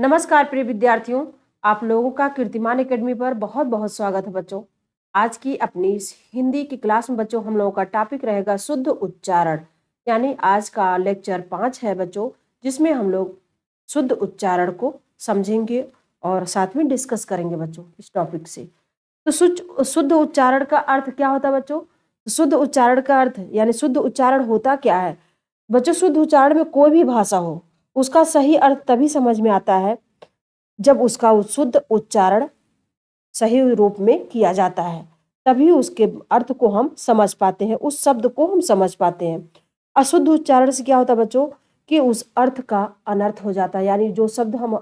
नमस्कार प्रिय विद्यार्थियों, आप लोगों का कीर्तिमान एकेडमी पर बहुत बहुत स्वागत है बच्चों। आज की अपनी इस हिंदी की क्लास में बच्चों हम लोगों का टॉपिक रहेगा शुद्ध उच्चारण। यानी आज का लेक्चर 5 है बच्चों, जिसमें हम लोग शुद्ध उच्चारण को समझेंगे और साथ में डिस्कस करेंगे बच्चों इस टॉपिक से। तो शुद्ध उच्चारण का अर्थ क्या होता है बच्चों? शुद्ध उच्चारण का अर्थ यानी शुद्ध उच्चारण होता क्या है बच्चों? शुद्ध उच्चारण में कोई भी भाषा हो, उसका सही अर्थ तभी समझ में आता है जब उसका शुद्ध उच्चारण सही रूप में किया जाता है, तभी उसके अर्थ को हम समझ पाते हैं, उस शब्द को हम समझ पाते हैं। अशुद्ध उच्चारण से क्या होता है बच्चों कि उस अर्थ का अनर्थ हो जाता है। यानी जो शब्द हम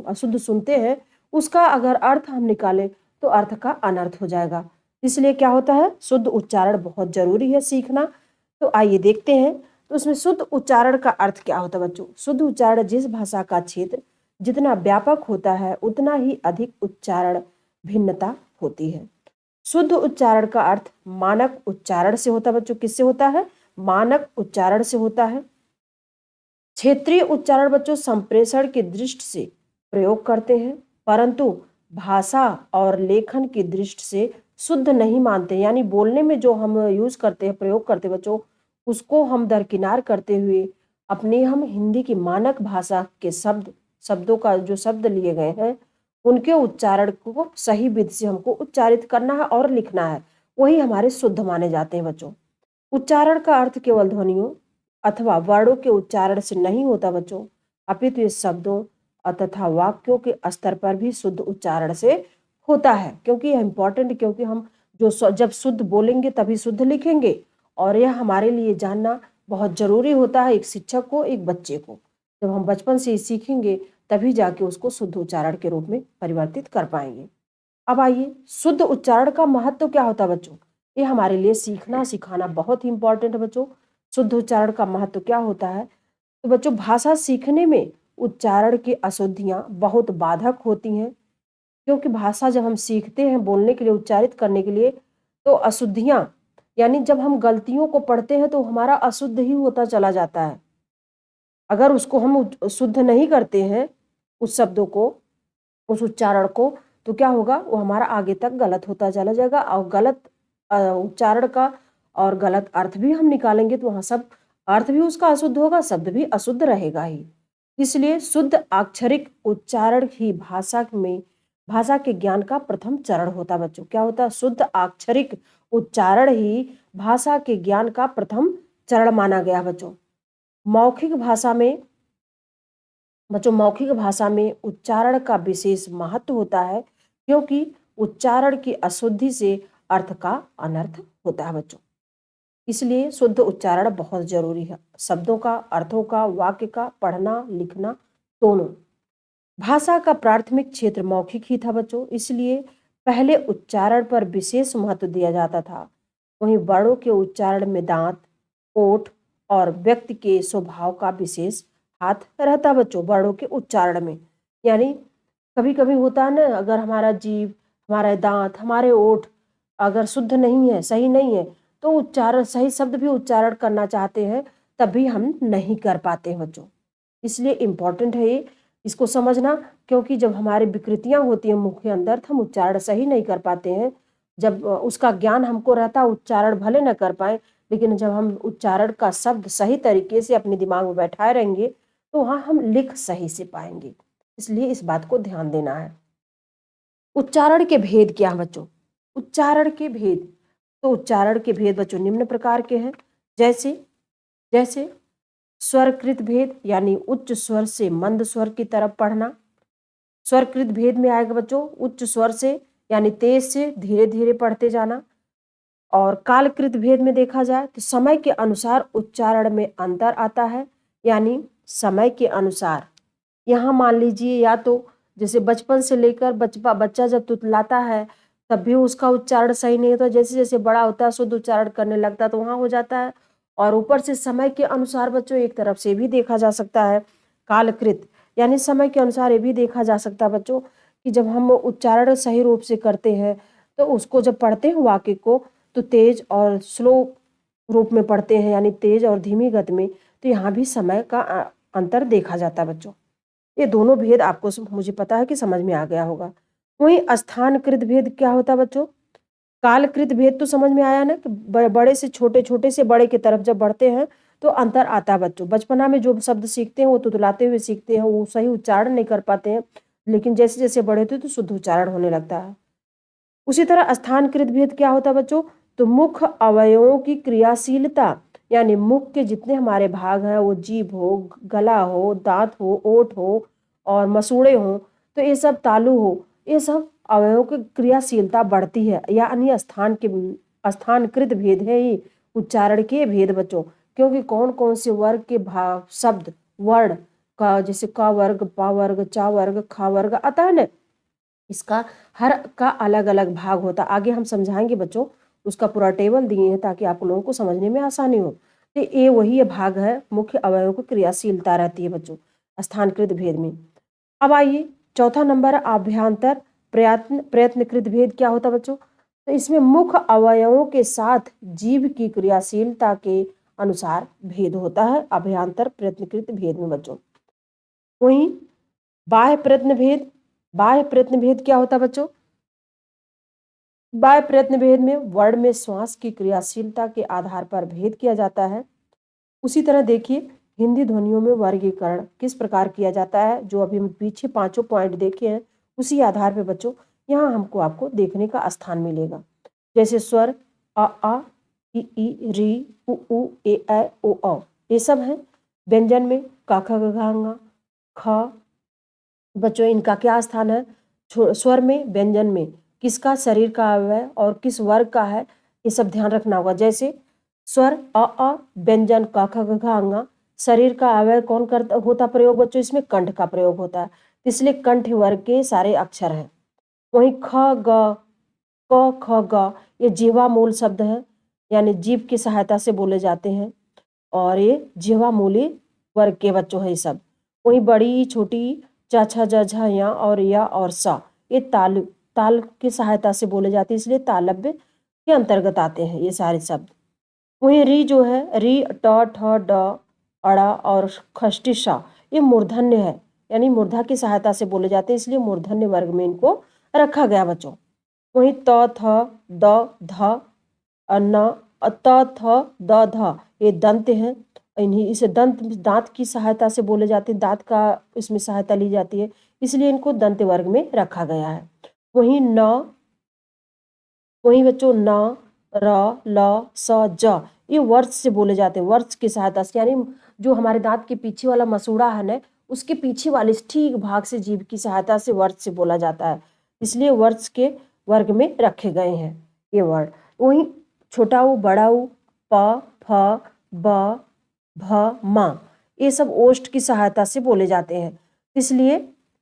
अशुद्ध सुनते हैं, उसका अगर अर्थ हम निकालें तो अर्थ का अनर्थ हो जाएगा। इसलिए क्या होता है, शुद्ध उच्चारण बहुत जरूरी है सीखना। तो आइए देखते हैं, तो उसमें शुद्ध उच्चारण का अर्थ क्या होता है बच्चों? शुद्ध उच्चारण जिस भाषा का क्षेत्र जितना व्यापक होता है, उतना ही अधिक उच्चारण भिन्नता होती है। शुद्ध उच्चारण का अर्थ मानक उच्चारण से होता है बच्चों। किससे होता है? मानक उच्चारण से होता है। क्षेत्रीय उच्चारण बच्चों संप्रेषण की दृष्टि से प्रयोग करते हैं, परंतु भाषा और लेखन की दृष्टि से शुद्ध नहीं मानते। यानी बोलने में जो हम यूज करते हैं, प्रयोग करते हैं बच्चों, उसको हम दरकिनार करते हुए अपने हम हिंदी की मानक भाषा के शब्दों का जो शब्द लिए गए हैं, उनके उच्चारण को सही विधि से हमको उच्चारित करना है और लिखना है। वही हमारे शुद्ध माने जाते हैं बच्चों। उच्चारण का अर्थ केवल ध्वनियों अथवा वर्णों के उच्चारण से नहीं होता बच्चों, अपितु ये शब्दों तथा वाक्यों के स्तर पर भी शुद्ध उच्चारण से होता है। क्योंकि यह इंपॉर्टेंट, क्योंकि हम जब शुद्ध बोलेंगे तभी शुद्ध लिखेंगे, और यह हमारे लिए जानना बहुत जरूरी होता है, एक शिक्षक को, एक बच्चे को। जब हम बचपन से ही सीखेंगे तभी जाके उसको शुद्ध उच्चारण के रूप में परिवर्तित कर पाएंगे। अब आइए, शुद्ध उच्चारण का महत्व क्या होता है बच्चों? ये हमारे लिए सीखना सिखाना बहुत ही इंपॉर्टेंट है बच्चों। शुद्ध उच्चारण का महत्व क्या होता है? तो बच्चों, भाषा सीखने में उच्चारण की अशुद्धियां बहुत बाधक होती हैं, क्योंकि भाषा जब हम सीखते हैं बोलने के लिए, उच्चारित करने के लिए, तो अशुद्धियां यानी जब हम गलतियों को पढ़ते हैं तो हमारा अशुद्ध ही होता चला जाता है। अगर उसको हम शुद्ध नहीं करते हैं, उस शब्दों को, उस उच्चारण को, तो क्या होगा, वो हमारा आगे तक गलत होता चला जाएगा। और गलत उच्चारण का और गलत अर्थ भी हम निकालेंगे तो वहां सब अर्थ भी उसका अशुद्ध होगा, शब्द भी अशुद्ध रहेगा ही। इसलिए शुद्ध अक्षरिक उच्चारण ही भाषा के ज्ञान का प्रथम चरण होता है बच्चों। क्या होता है? शुद्ध अक्षरिक उच्चारण ही भाषा के ज्ञान का प्रथम चरण माना गया बच्चों। मौखिक भाषा में मौखिक भाषा में उच्चारण का विशेष महत्व होता है, क्योंकि उच्चारण की अशुद्धि से अर्थ का अनर्थ होता है बच्चों। इसलिए शुद्ध उच्चारण बहुत जरूरी है, शब्दों का, अर्थों का, वाक्य का पढ़ना लिखना दोनों। भाषा का प्राथमिक क्षेत्र मौखिक ही था बच्चों, इसलिए पहले उच्चारण पर विशेष महत्व दिया जाता था। वहीं वर्णों के उच्चारण में दांत, ओठ और व्यक्ति के स्वभाव का विशेष हाथ रहता बच्चों वर्णों के उच्चारण में। यानी कभी कभी होता है ना, अगर हमारा जीभ, हमारे दांत, हमारे ओठ अगर शुद्ध नहीं है, सही नहीं है, तो उच्चारण, सही शब्द भी उच्चारण करना चाहते हैं तब भी हम नहीं कर पाते हैं बच्चों। इसलिए इम्पॉर्टेंट है ये, इसको समझना। क्योंकि जब हमारी विकृतियां होती हैं मुख के अंदर, तो हम उच्चारण सही नहीं कर पाते हैं। जब उसका ज्ञान हमको रहता, उच्चारण भले न कर पाए, लेकिन जब हम उच्चारण का शब्द सही तरीके से अपने दिमाग में बैठाए रहेंगे तो वहां हम लिख सही से पाएंगे। इसलिए इस बात को ध्यान देना है। उच्चारण के भेद क्या है बच्चों? उच्चारण के भेद, तो उच्चारण के भेद बच्चों निम्न प्रकार के हैं। जैसे जैसे स्वरकृत भेद, यानी उच्च स्वर से मंद स्वर की तरफ पढ़ना। स्वरकृत भेद में आएगा बच्चों उच्च स्वर से यानी तेज से धीरे धीरे पढ़ते जाना। और कालकृत भेद में देखा जाए तो समय के अनुसार उच्चारण में अंतर आता है। यानी समय के अनुसार, यहाँ मान लीजिए, या तो जैसे बचपन से लेकर बच्चा जब तुतलाता है तब भी उसका उच्चारण सही नहीं होता, जैसे जैसे बड़ा होता है शुद्ध उच्चारण करने लगता है तो वहाँ हो जाता है। और ऊपर से समय के अनुसार बच्चों एक तरफ से भी देखा जा सकता है कालकृत, यानी समय के अनुसार ये भी देखा जा सकता है बच्चों कि जब हम उच्चारण सही रूप से करते हैं तो उसको जब पढ़ते हैं वाक्य को, तो तेज और स्लो रूप में पढ़ते हैं, यानी तेज और धीमी गति में, तो यहाँ भी समय का अंतर देखा जाता है बच्चों। ये दोनों भेद आपको मुझे पता है कि समझ में आ गया होगा। वहीं स्थानकृत भेद क्या होता है बच्चों? कालकृत भेद तो समझ में आया ना कि बड़े से छोटे, छोटे से बड़े की तरफ जब बढ़ते हैं तो अंतर आता है बच्चों। बचपना में जो शब्द सीखते हैं वो तुतलाते हुए सीखते हैं, वो सही उच्चारण नहीं कर पाते हैं, लेकिन जैसे जैसे बड़े होते हैं तो शुद्ध उच्चारण होने लगता है। उसी तरह स्थानकृत भेद क्या होता है बच्चों? तो मुख अवयवों की क्रियाशीलता, यानी मुख के जितने हमारे भाग हैं, वो जीभ हो, गला हो, दांत हो, ओठ हो और मसूड़े हो, तो ये सब तालु हो, ये सब अवयवों की क्रियाशीलता बढ़ती है, यानी स्थानकृत भेद है ये उच्चारण के भेद बच्चों। क्योंकि कौन कौन से वर्ग के भाव शब्द वर्ण का, जैसे क वर्ग, प वर्ग, च वर्ग, ख वर्ग आता है ना, इसका हर का अलग अलग भाग होता है। आगे हम समझाएंगे बच्चों, उसका पूरा टेबल दिए हैं ताकि आप लोगों को समझने में आसानी हो। तो ये वही भाग है, मुख्य अवयवों की क्रियाशीलता रहती है बच्चों स्थानकृत भेद में। अब आइए चौथा नंबर, आभ्यंतर प्रयत्नकृत भेद क्या होता है बच्चों? तो इसमें मुख्य अवयवों के साथ जीभ की क्रियाशीलता के अनुसार भेद होता है अभ्यंतर प्रयत्नकृत भेद में बच्चों। वहीं बाह्य प्रयत्न भेद, बाह्य प्रयत्न भेद क्या होता है बच्चों? बाह्य प्रयत्न भेद में वर्ण में श्वास की क्रियाशीलता के आधार पर भेद किया जाता है। उसी तरह देखिए हिंदी ध्वनियों में वर्गीकरण किस प्रकार किया जाता है, जो अभी हम पीछे पांचों पॉइंट देखे हैं, उसी आधार पर बच्चों यहाँ हमको आपको देखने का स्थान मिलेगा। जैसे स्वर आ ई री उ ए ओ औ, ये सब है। व्यंजन में का ख ग घ ङ ख, बच्चों इनका क्या स्थान है? स्वर में, व्यंजन में किसका शरीर का अवयव है और किस वर्ग का है, ये सब ध्यान रखना होगा। जैसे स्वर अ, व्यंजन क ख ग घ ङ, शरीर का अवयव कौन करता होता प्रयोग बच्चों? इसमें कंठ का प्रयोग होता है, इसलिए कंठ वर्ग के सारे अक्षर हैं। वहीं ख ग क ख ग, ये जिह्वा मूल शब्द है, यानी जीभ की सहायता से बोले जाते हैं और ये जिह्वा मूली वर्ग के बच्चों है ये सब। वहीं बड़ी छोटी च छ ज झ य और य और स, ये ताल की सहायता से बोले जाते हैं, इसलिए तालव्य के अंतर्गत आते हैं ये सारे शब्द। वहीं री जो है, री ट ठ ड अड़ा और खष्टी श, ये मूर्धन्य है, यानी मूर्धा की सहायता से बोले जाते हैं, इसलिए मूर्धन्य वर्ग में इनको रखा गया बच्चों। वहीं त थ द ध न त थ द ध, ये दंत हैं, इन्हीं इसे दांत की सहायता से बोले जाते हैं, दांत का इसमें सहायता ली जाती है, इसलिए इनको दंत वर्ग में रखा गया है। वहीं न, वहीं बच्चों न र ल स ज, ये वर्ष से बोले जाते हैं, वर्ष की सहायता से, यानी जो हमारे दांत के पीछे वाला मसूड़ा है ना, उसके पीछे वाले ठीक भाग से जीभ की सहायता से वर्ष से बोला जाता है, इसलिए वर्ष के वर्ग में रखे गए हैं ये वर्ड। वहीं छोटा ऊ, बड़ा ऊ, प फ ब भ म, ये सब ओष्ठ की सहायता से बोले जाते हैं, इसलिए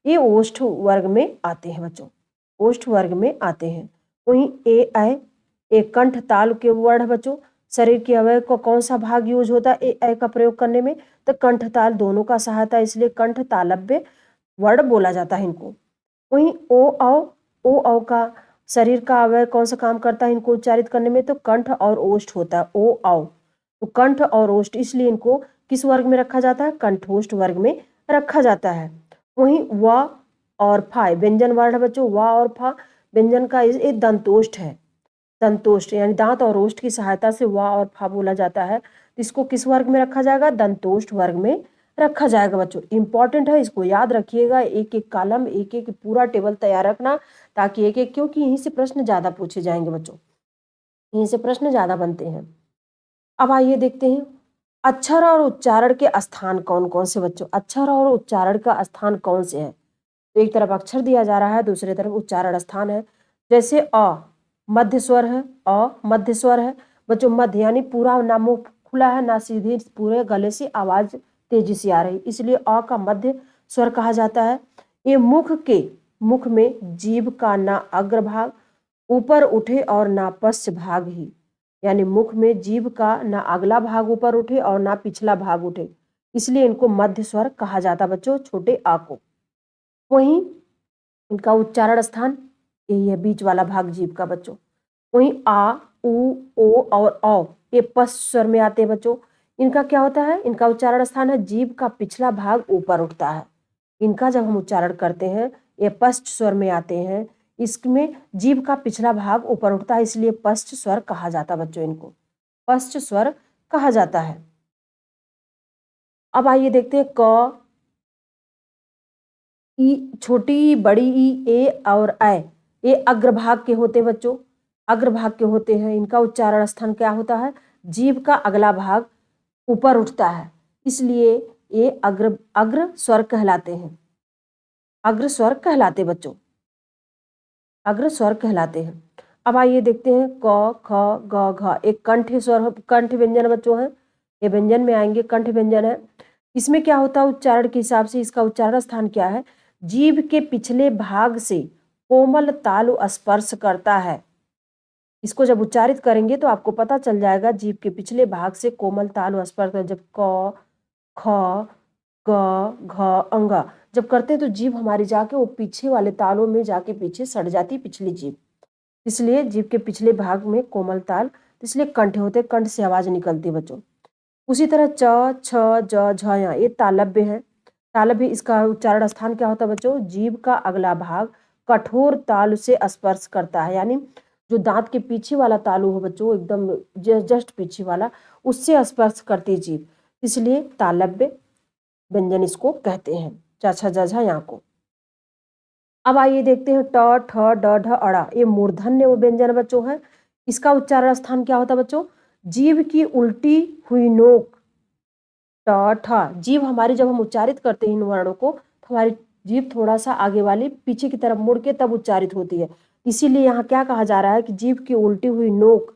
ये ओष्ठ वर्ग में आते हैं बच्चों, ओष्ठ वर्ग में आते हैं। वहीं ए ऐ, एक कंठ ताल के वर्ण है बच्चों। शरीर के अवयव का कौन सा भाग यूज होता है ए ऐ का प्रयोग करने में? तो कंठ ताल दोनों का सहायता, इसलिए कंठ तालव्य वर्ण बोला जाता है इनको। वहीं ओ औ का शरीर का अवयव कौन सा काम करता है इनको उच्चारित करने में? तो कंठ और ओष्ठ होता है ओ औ, तो कंठ और ओष्ठ, इसलिए इनको किस वर्ग में रखा जाता है? कंठोष्ठ वर्ग में रखा जाता है। वहीं व और फा व्यंजन वर्ण है बच्चों, व और फा व्यंजन का एक दंतोष्ठ है, दंतोष्ठ यानी दांत और ओष्ठ की सहायता से व और फा बोला जाता है, तो इसको किस वर्ग में रखा जाएगा? दंतोष्ठ वर्ग में रखा जाएगा बच्चों। इंपॉर्टेंट है, इसको याद रखिएगा, एक एक कॉलम, एक एक पूरा टेबल तैयार रखना, ताकि एक एक, क्योंकि यहीं से प्रश्न ज्यादा पूछे जाएंगे बच्चों, यहीं से प्रश्न ज्यादा बनते हैं। अब आइए देखते हैं अक्षर और उच्चारण के स्थान कौन कौन से बच्चों, अक्षर और उच्चारण का स्थान कौन से है? तो एक तरफ अक्षर दिया जा रहा है, दूसरी तरफ उच्चारण स्थान है। जैसे अ मध्य स्वर है, अ मध्य स्वर है बच्चों, मध्य यानी पूरा ना मुंह खुला है ना सीधे पूरे गले से आवाज तेजी से आ रही, इसलिए अ का मध्य स्वर कहा जाता है। ये मुख में जीभ का ना अग्रभाग ऊपर उठे और ना पश्च भाग ही, यानी मुख में जीभ का ना अगला भाग ऊपर उठे और ना पिछला भाग उठे, इसलिए इनको मध्य स्वर कहा जाता बच्चों, छोटे आ को। वहीं इनका उच्चारण स्थान यही है, बीच वाला भाग जीभ का बच्चों। वहीं आ, उ, ओ और औ, ये पश्च स्वर में आते हैं बच्चों। इनका क्या होता है? इनका उच्चारण स्थान है, जीभ का पिछला भाग ऊपर उठता है, इनका जब हम उच्चारण करते हैं ये पश्च स्वर में आते हैं। इसमें जीभ का पिछला भाग ऊपर उठता है, इसलिए पश्च स्वर कहा जाता है बच्चों, इनको पश्च स्वर कहा जाता है। अब आइए देखते हैं क, ई, छोटी ई, बड़ी ई, ए और ऐ, ये अग्रभाग के होते हैं बच्चों, अग्रभाग के होते हैं। इनका उच्चारण स्थान क्या होता है, जीभ का अगला भाग ऊपर उठता है, इसलिए ये अग्र स्वर कहलाते हैं, अग्र स्वर कहलाते बच्चों, अग्र स्वर कहलाते हैं। अब आइए देखते हैं क, ख, ग, घ, एक कंठ स्वर, कंठ व्यंजन बच्चों है, ये व्यंजन में आएंगे, कंठ व्यंजन है। इसमें क्या होता है उच्चारण के हिसाब से, इसका उच्चारण स्थान क्या है, जीभ के पिछले भाग से कोमल तालु स्पर्श करता है। इसको जब उच्चारित करेंगे तो आपको पता चल जाएगा, जीभ के पिछले भाग से कोमल तालु स्पर्श, जब क, ख, ग, घ, अंगा जब करते हैं तो जीभ हमारी जाके वो पीछे वाले तालों में जाके पीछे सट जाती पिछली जीभ, इसलिए जीभ के पिछले भाग में कोमल ताल, इसलिए कंठ होते, कंठ से आवाज निकलती है बच्चों। उसी तरह च, छ, ज, झ, य, ये तालव्य है। तालव्य, इसका उच्चारण स्थान क्या होता है बच्चों, जीभ का अगला भाग कठोर तालु से स्पर्श करता है, यानी जो दांत के पीछे वाला तालु हो बच्चों, एकदम जस्ट पीछे वाला, उससे स्पर्श करती है जीभ, इसलिए तालव्य व्यंजन इसको कहते हैं, च, छ, ज, झ, य को। अब आइए देखते हैं ट, ठ, ड, ढ, अड़ा, ये मूर्धन्य व्यंजन बच्चों है। इसका उच्चारण स्थान क्या होता है बच्चों, जीभ की उल्टी हुई नोक, ट, ठ, जीभ हमारी जब हम उच्चारित करते हैं इन वर्णों को, तो हमारी जीभ थोड़ा सा आगे वाली पीछे की तरफ मुड़ के तब उच्चारित होती है, इसीलिए यहाँ क्या कहा जा रहा है कि जीभ की उल्टी हुई नोक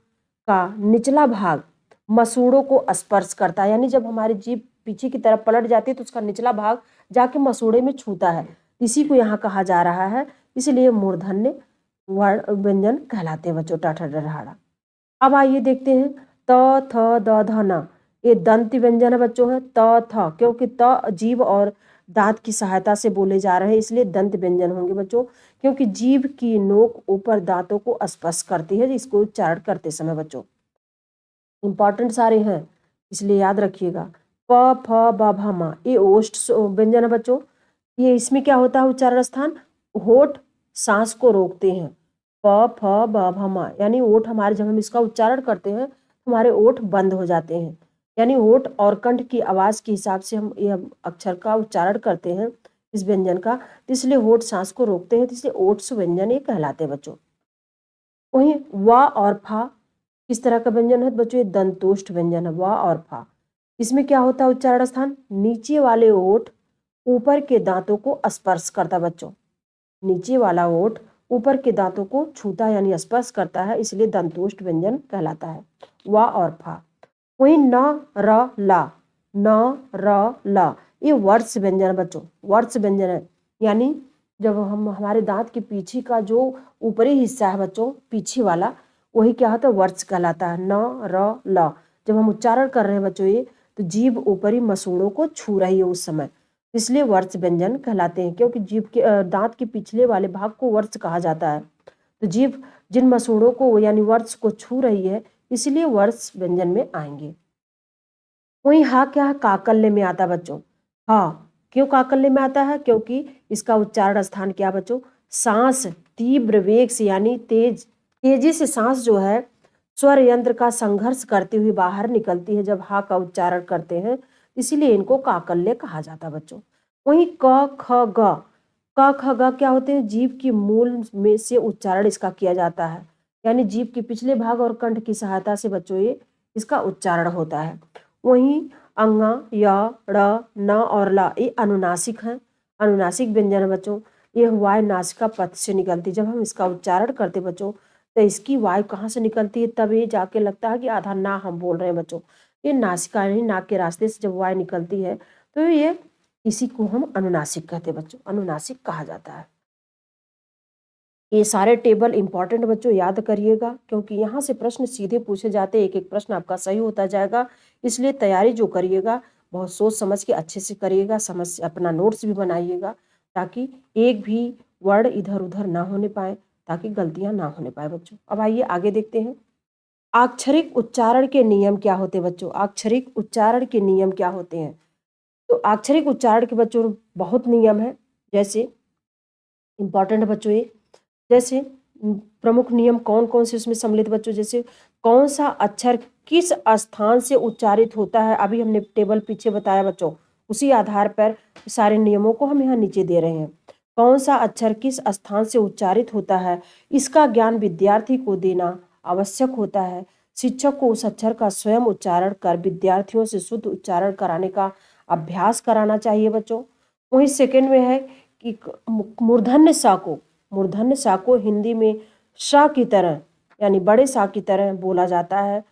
का निचला भाग मसूड़ों को स्पर्श करता है, यानी जब हमारी जीभ पीछे की तरफ पलट जाती है तो उसका निचला भाग जाके मसूड़े में छूता है, इसी को यहाँ कहा जा रहा है, इसलिए मूर्धन्य वर्ण व्यंजन कहलाते हैं बच्चों, ट, ठ, ड, ढ, ड़। अब आइए देखते हैं त, थ, द, ध, न, ये दंत व्यंजन है बच्चों है, त, थ, क्योंकि त जीभ और दांत की सहायता से बोले जा रहे हैं, इसलिए दंत व्यंजन होंगे बच्चों, क्योंकि जीभ की नोक ऊपर दांतों को स्पर्श करती है इसको उच्चारण करते समय बच्चों। इंपॉर्टेंट सारे हैं, इसलिए याद रखिएगा। प, फ, ब, भ, म, ये ओष्ठ व्यंजन है बच्चों। ये इसमें क्या होता है उच्चारण स्थान, होठ सांस को रोकते हैं, प, फ, ब, भ, म, यानी ओठ हमारे जब हम इसका उच्चारण करते हैं हमारे ओठ बंद हो जाते हैं, यानी होठ और कंठ की आवाज के हिसाब से हम ये अक्षर का उच्चारण करते हैं इस व्यंजन का, तो इसलिए होठ सांस को रोकते हैं, तो इसलिए ओट्स व्यंजन ये कहलाते हैं बच्चों। वहीं व और फा किस तरह का व्यंजन है बच्चों, ये दंतोष्ठ व्यंजन है, व और फा। इसमें क्या होता है उच्चारण स्थान, नीचे वाले ओठ ऊपर के दांतों को स्पर्श करता बच्चों, नीचे वाला ओठ ऊपर के दांतों को छूता यानी स्पर्श करता है, इसलिए दंतोष्ठ व्यंजन कहलाता है, व और फा। वहीं न, र, ला, न, र, ला, ये वर्ष व्यंजन है बच्चों, वर्ष व्यंजन है, यानी जब हम हमारे दांत के पीछे का जो ऊपरी हिस्सा है बच्चों, पीछे वाला, वही क्या होता है वर्ष कहलाता है, न, र, ल। जब हम उच्चारण कर रहे हैं बच्चों ये, तो जीभ ऊपरी मसूड़ों को छू रही है उस समय, इसलिए वर्ष व्यंजन कहलाते हैं, क्योंकि जीभ के दांत के पिछले वाले भाग को वर्ष कहा जाता है, तो जीभ जिन मसूड़ों को यानी वर्ष को छू रही है, इसलिए वर्ष व्यंजन में आएंगे। वहीं हा क्या है, काकल्य में आता बच्चों, हा क्यों काकल्य में आता है, क्योंकि इसका उच्चारण स्थान क्या बच्चों, सांस तीव्र वेग से यानी तेजी से सांस जो है स्वर यंत्र का संघर्ष करते हुए बाहर निकलती है जब हा का उच्चारण करते हैं, इसीलिए इनको काकल्य कहा जाता है बच्चों। वहीं क, ख, ग, क, ख, ग क्या होते हैं, जीभ की मूल में से उच्चारण इसका किया जाता है, यानी जीभ के पिछले भाग और कंठ की सहायता से बच्चों ये इसका उच्चारण होता है। वहीं अंगा, य, ड़, न और ला, ये अनुनासिक हैं, अनुनासिक व्यंजन है बच्चों, ये वायु नासिका पथ से निकलती, जब हम इसका उच्चारण करते बच्चों तो इसकी वायु कहाँ से निकलती है, तब ये जाके लगता है कि आधा ना हम बोल रहे हैं बच्चों, ये नासिका यानी नाक के रास्ते से जब वायु निकलती है तो ये इसी को हम अनुनासिक कहते हैं बच्चों, अनुनासिक कहा जाता है। ये सारे टेबल इंपॉर्टेंट बच्चों याद करिएगा, क्योंकि यहाँ से प्रश्न सीधे पूछे जाते हैं, एक एक प्रश्न आपका सही होता जाएगा, इसलिए तैयारी जो करिएगा बहुत सोच समझ के अच्छे से करिएगा, समझ अपना नोट्स भी बनाइएगा, ताकि एक भी वर्ड इधर उधर ना होने पाए, ताकि गलतियां ना होने पाए बच्चों। अब आइए आगे देखते हैं, आक्षरिक उच्चारण के नियम क्या होते हैं बच्चों, आक्षरिक उच्चारण के नियम क्या होते हैं। तो अक्षरिक उच्चारण के बच्चों बहुत नियम है, जैसे इंपॉर्टेंट बच्चों ये, जैसे प्रमुख नियम कौन कौन से उसमें सम्मिलित बच्चों, जैसे कौन सा अक्षर किस स्थान से उच्चारित होता है, अभी हमने टेबल पीछे बताया बच्चों, उसी आधार पर सारे नियमों को हम यहाँ नीचे दे रहे हैं। कौन सा अक्षर किस स्थान से उच्चारित होता है, इसका ज्ञान विद्यार्थी को देना आवश्यक होता है। शिक्षक को उस अक्षर का स्वयं उच्चारण कर विद्यार्थियों से शुद्ध उच्चारण कराने का अभ्यास कराना चाहिए बच्चों। वहीं सेकंड में है कि मूर्धन्य सा को हिंदी में श की तरह यानी बड़े सा की तरह बोला जाता है,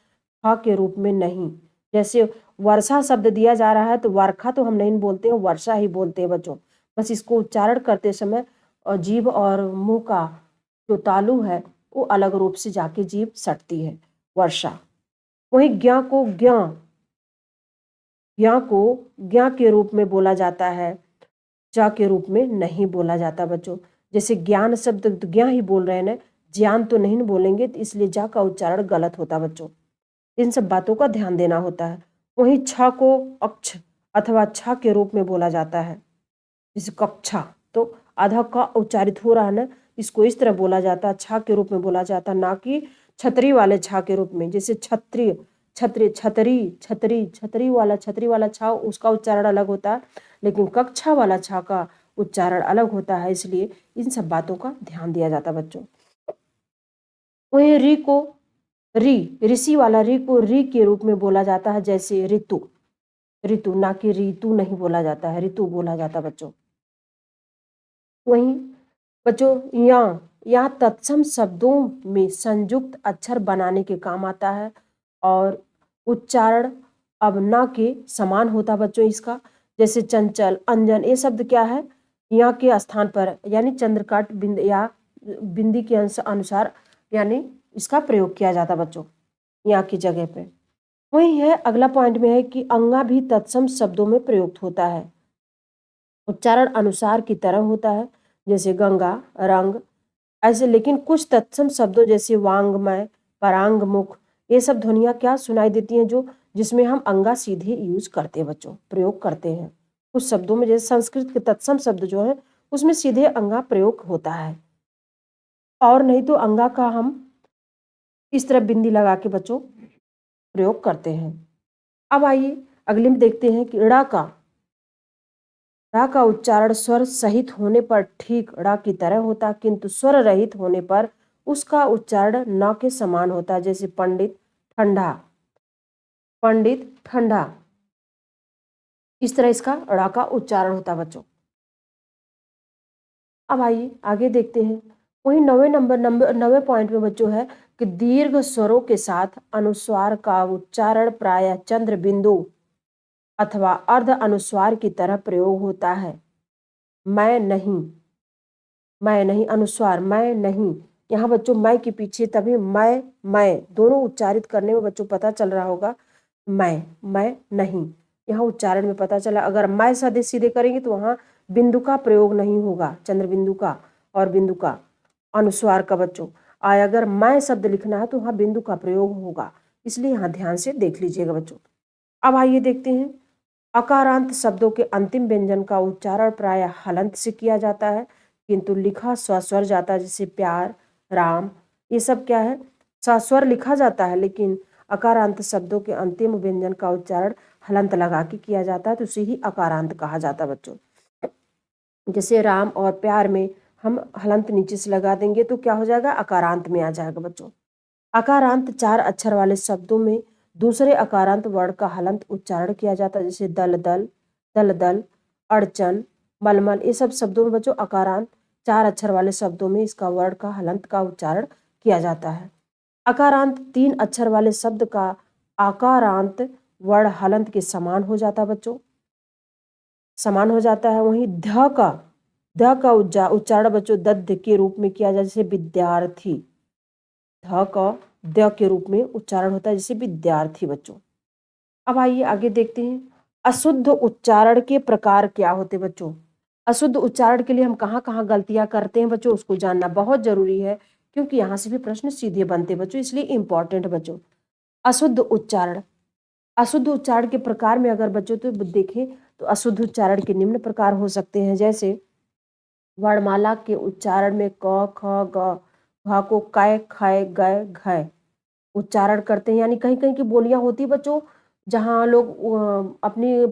ख के रूप में नहीं। जैसे वर्षा शब्द दिया जा रहा है तो वर्षा तो हम नहीं बोलते हैं, वर्षा ही बोलते हैं बच्चों। बस इसको उच्चारण करते समय जीभ और मुंह का जो तालु है वो अलग रूप से जाके जीभ सटती है, वर्षा। वहीं ज्ञ के रूप में बोला जाता है, ज के रूप में नहीं बोला जाता बच्चों। जैसे ज्ञान शब्द तो ज्ञ ही बोल रहे हैं ना, ज्ञान तो नहीं बोलेंगे, तो इसलिए जा का उच्चारण गलत होता बच्चों। इन सब बातों का ध्यान देना होता है। वहीं छ को अक्ष अथवा छ के रूप में बोला जाता है, जैसे कक्षा, तो आधा का उच्चारित हो रहा है ना, इसको इस तरह बोला जाता है, छ के रूप में बोला जाता है, ना कि छतरी वाले छ के रूप में। जैसे छत्री छतरी छतरी छतरी छतरी वाला छ उसका उच्चारण अलग होता है, लेकिन कक्षा वाला छ का उच्चारण अलग होता है, इसलिए इन सब बातों का ध्यान दिया जाता बच्चों। वहीं री को ऋषि वाला री को री के रूप में बोला जाता है, जैसे ऋतु, ना कि ऋतु नहीं बोला जाता है, ऋतु बोला जाता बच्चों। वहीं बच्चों यहाँ तत्सम शब्दों में संयुक्त अक्षर बनाने के काम आता है और उच्चारण अब ना के समान होता बच्चों इसका। जैसे चंचल, अंजन, ये शब्द क्या है, यहाँ के स्थान पर यानी चंद्रकाट बिंद या बिंदी के अनुसार यानी इसका प्रयोग किया जाता बच्चों यहाँ की जगह पे। वही है अगला पॉइंट में है कि अंगा भी तत्सम शब्दों में प्रयुक्त होता है, उच्चारण अनुसार की तरह होता है, जैसे गंगा, रंग, ऐसे। लेकिन कुछ तत्सम शब्दों जैसे वांग्मय, परांग, मुख, ये सब ध्वनियाँ क्या सुनाई देती हैं, जो जिसमें हम अंगा सीधे यूज करते हैं बच्चों, प्रयोग करते हैं। कुछ शब्दों में जैसे संस्कृत के तत्सम शब्द जो है उसमें सीधे अंगा प्रयोग होता है, और नहीं तो अंगा का हम इस तरह बिंदी लगा के बच्चों प्रयोग करते हैं। अब आइए अगले में देखते हैं कि ड़ा का उच्चारण स्वर सहित होने पर ठीक ड़ा की तरह होता, किंतु स्वर रहित होने पर उसका उच्चारण न के समान होता है, जैसे पंडित, ठंडा, इस तरह इसका ड़ा का उच्चारण होता बच्चों। अब आइए आगे देखते हैं। वही 9वें पॉइंट में बच्चों है कि दीर्घ स्वरों के साथ अनुस्वार का उच्चारण प्रायः चंद्र बिंदु अथवा अर्ध अनुस्वार की तरह प्रयोग होता है। मैं नहीं अनुस्वार, मैं नहीं, यहाँ बच्चों मैं के पीछे तभी मैं दोनों उच्चारित करने में बच्चों पता चल रहा होगा, मैं नहीं, यहाँ उच्चारण में पता चला। अगर मैं सादे सीधे करेंगे तो वहाँ बिंदु का प्रयोग नहीं होगा, चंद्र बिंदु का और बिंदु का अनुस्वार का बच्चों। अगर मैं शब्द लिखना है तो वहाँ बिंदु का प्रयोग होगा, इसलिए यहाँ ध्यान से देख लीजिएगा बच्चों। अब आइए देखते हैं, अकारांत शब्दों के अंतिम व्यंजन का उच्चारण प्रायः हलंत से किया जाता है, किंतु लिखा सस्वर जाता है, जैसे प्यार, राम, ये सब क्या है, सस्वर लिखा जाता है, लेकिन अकारांत शब्दों के अंतिम व्यंजन का उच्चारण हलंत लगा के किया जाता है, तो उसे ही अकारांत कहा जाता है बच्चों। जैसे राम और प्यार में हम हलंत नीचे से लगा देंगे तो क्या हो जाएगा, अकारांत में आ जाएगा बच्चों। अकारांत 4 अक्षर वाले शब्दों में दूसरे अकारांत वर्ण का हलंत उच्चारण किया जाता है, जैसे दल, अड़चन, मलमल, ये सब शब्दों में बच्चों अकारांत 4 अक्षर वाले शब्दों में इसका वर्ण का हलंत का उच्चारण किया जाता है। अकारांत 3 अक्षर वाले शब्द का आकारांत वर्ण हलंत के समान हो जाता है बच्चों, समान हो जाता है। वहीं ध का उच्चारण बच्चों दध्य के रूप में किया जाता है, जैसे विद्यार्थी, ध का द के रूप में उच्चारण होता है, जैसे विद्यार्थी बच्चों। अब आइए आगे देखते हैं, अशुद्ध उच्चारण के प्रकार क्या होते बच्चों। अशुद्ध उच्चारण के लिए हम कहाँ कहाँ गलतियां करते हैं बच्चों, उसको जानना बहुत जरूरी है, क्योंकि यहाँ से भी प्रश्न सीधे बनते बच्चों, इसलिए इंपॉर्टेंट बच्चों। अशुद्ध उच्चारण के प्रकार में अगर बच्चों तो देखें तो अशुद्ध उच्चारण के निम्न प्रकार हो सकते हैं, जैसे वर्णमाला के उच्चारण में क ख ग घ को कै खै गै घै उच्चारण करते हैं, यानी कहीं कहीं की बोलियां होती है बच्चों जहाँ लोग अपनी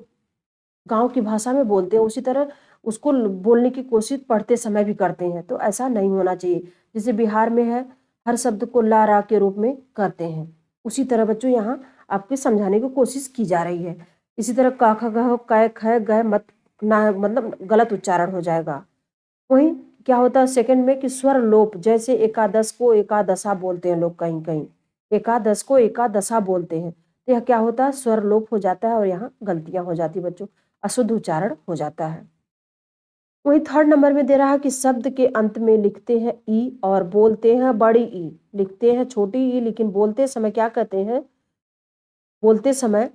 गांव की भाषा में बोलते हैं, उसी तरह उसको बोलने की कोशिश पढ़ते समय भी करते हैं, तो ऐसा नहीं होना चाहिए। जैसे बिहार में है, हर शब्द को ला रा के रूप में करते हैं, उसी तरह बच्चों यहाँ आपके समझाने की कोशिश की जा रही है। इसी तरह का ख ग कै ख गै मत ना, मतलब गलत उच्चारण हो जाएगा। वहीं क्या होता है सेकंड में कि स्वर लोप, जैसे एकादश को एकादशा बोलते हैं लोग, कहीं कहीं एकादश को एकादशा बोलते हैं, तो यह क्या होता है, स्वर लोप हो जाता है और यहाँ गलतियां हो जाती है बच्चों, अशुद्ध उच्चारण हो जाता है। वही थर्ड नंबर में दे रहा है कि शब्द के अंत में लिखते हैं ई और बोलते हैं बड़ी ई, लिखते हैं छोटी ई लेकिन बोलते समय क्या कहते हैं, बोलते समय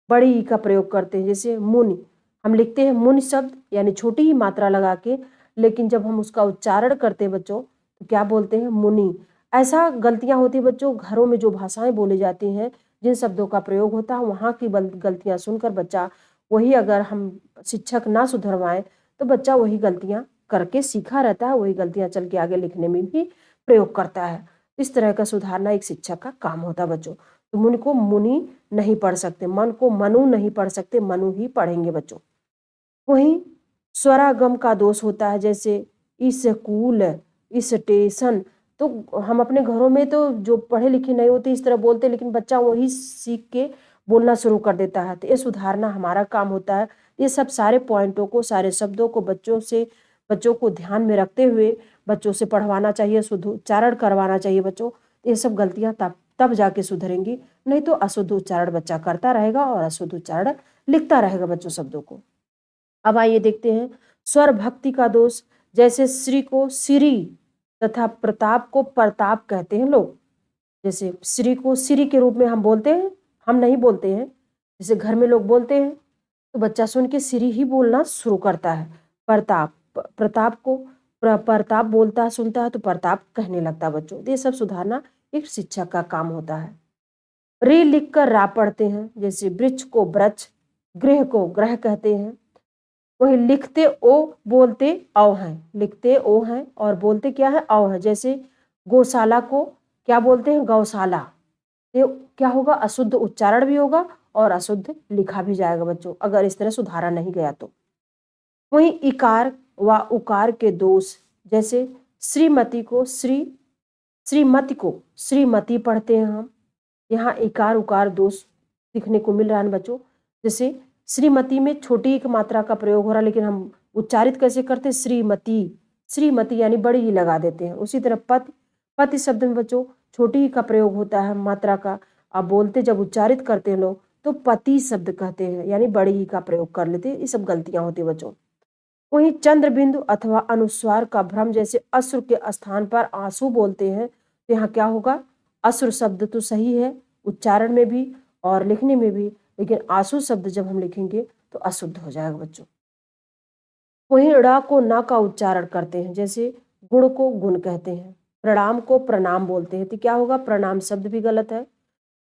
बड़ी ई का प्रयोग करते हैं। जैसे मुनि, हम लिखते हैं मुनि शब्द यानी छोटी ही मात्रा लगा के, लेकिन जब हम उसका उच्चारण करते हैं बच्चों तो क्या बोलते हैं, मुनि। ऐसा गलतियां होती है बच्चों, घरों में जो भाषाएं बोली जाती हैं, जिन शब्दों का प्रयोग होता है, वहाँ की गलतियां सुनकर बच्चा वही, अगर हम शिक्षक ना सुधरवाएं तो बच्चा वही गलतियां करके सीखा रहता है, वही गलतियां चल के आगे लिखने में भी प्रयोग करता है। इस तरह का सुधारना एक शिक्षक का काम होता है बच्चों। तो मुनि को मुनि नहीं पढ़ सकते, मन को मनु नहीं पढ़ सकते, मनु ही पढ़ेंगे बच्चों। वहीं स्वरागम का दोष होता है, जैसे स्कूल, स्टेशन, तो हम अपने घरों में तो जो पढ़े लिखे नहीं होते इस तरह बोलते, लेकिन बच्चा वही सीख के बोलना शुरू कर देता है, तो ये सुधारना हमारा काम होता है। ये सब सारे पॉइंटों को, सारे शब्दों को बच्चों को ध्यान में रखते हुए बच्चों से पढ़वाना चाहिए, शुद्ध उच्चारण करवाना चाहिए बच्चों। ये सब गलतियां तब जाके सुधरेंगी, नहीं तो अशुद्ध उच्चारण बच्चा करता रहेगा और अशुद्ध उच्चारण लिखता रहेगा बच्चों शब्दों को। अब आइए देखते हैं स्वर भक्ति का दोष, जैसे श्री को श्री तथा प्रताप को प्रताप कहते हैं लोग। जैसे श्री को श्री के रूप में हम बोलते हैं, हम नहीं बोलते हैं, जैसे घर में लोग बोलते हैं तो बच्चा सुन के श्री ही बोलना शुरू करता है। प्रताप, प्रताप को प्रताप बोलता है, सुनता है तो प्रताप कहने लगता है बच्चों। ये सब सुधारना एक शिक्षक का काम होता है। रे लिख कर रा पढ़ते हैं, जैसे वृक्ष को वृक्ष, गृह को ग्रह कहते हैं। वही लिखते ओ बोलते औ हैं, लिखते ओ हैं और बोलते क्या है, औ है। जैसे गौशाला को क्या बोलते हैं, गौशाला। ये क्या होगा, अशुद्ध उच्चारण भी होगा और अशुद्ध लिखा भी जाएगा बच्चों, अगर इस तरह सुधारा नहीं गया तो। वहीं इकार व उकार के दोष, जैसे श्रीमती को श्रीमती को श्रीमती पढ़ते हैं हम, यहाँ इकार उकार दोष दिखने को मिल रहा है बच्चों। जैसे श्रीमती में छोटी एक मात्रा का प्रयोग हो रहा है, लेकिन हम उच्चारित कैसे करते हैं, श्रीमती, श्रीमती यानी बड़ी ही लगा देते हैं। उसी तरह पति, पति शब्द में बच्चों छोटी ही का प्रयोग होता है मात्रा का, अब बोलते जब उच्चारित करते हैं लोग तो पति शब्द कहते हैं, यानी बड़ी ही का प्रयोग कर लेते हैं। ये सब गलतियां होती है बच्चों। वहीं चंद्र बिंदु अथवा अनुस्वार का भ्रम, जैसे अश्रु के स्थान पर आंसू बोलते हैं, तो यहाँ क्या होगा, अश्रु शब्द तो सही है उच्चारण में भी और लिखने में भी, लेकिन आंसू शब्द जब हम लिखेंगे तो अशुद्ध हो जाएगा बच्चों। वहीं ड़ को न का उच्चारण करते हैं, जैसे गुण को गुण कहते हैं, प्रणाम को प्रणाम बोलते हैं, तो क्या होगा, प्रणाम शब्द भी गलत है